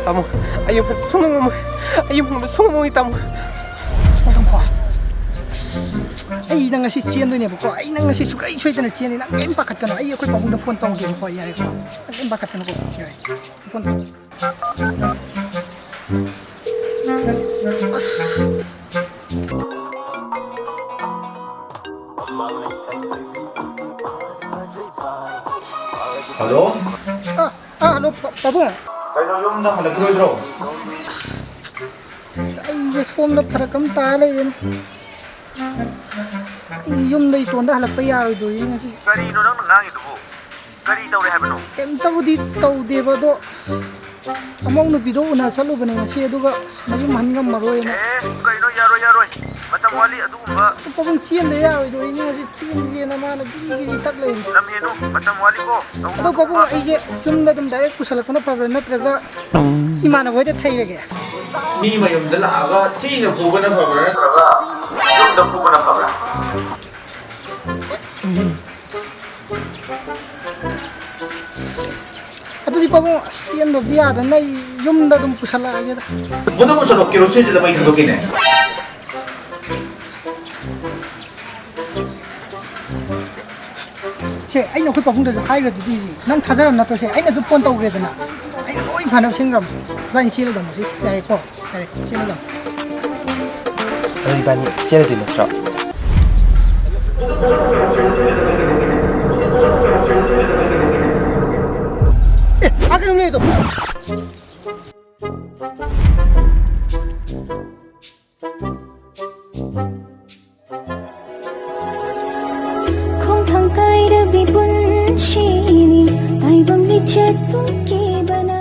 Tamo, ayaw mo, sumamo tamo. Ay nang ngasi chian doy ne ko ay nang ngasi sukai soi tan chian nang game pakat kan ay ko pabung da phone tong game ko yare ko game pakat kan ko yare phone Halo? Halo pabung Kaino yung nang malagroy bro? ay je som da pharakam ta le ne yum dai ton da halak pa yar do yin ngasi Karino nang nangangidubo? Kari tawre habano? kem tabudi taw de ba do among no bido una salu bane ngasi aduga mayum hangam maroi na Karino yaro. Matam wali adumba. pabung chian da yar do yin ngasi chian je na mana giri tak le Lamheno, matam wali ko. ado pabung ai je yum da dum direct kusalak na pabra natraga imana boy da thairage Mi mayong dalaga, tina po ba na pabra? Traga, yung da po ba na pabra? ado di pabung sian do dia da nai yum da dum kusala age da Muna mo sa lokiro siya dila may kadokin eh. se ai no khoi pabung da khai ra di ji nang thajaram na to se ai na ju phone tawre da na ai loi phana singam bani chile da mo si yare ko yare chile da 이반이 쟤네 되겠죠? 아그 놈 내도 Không thang kai ra bi bun shini tai bang li chet pu ki bana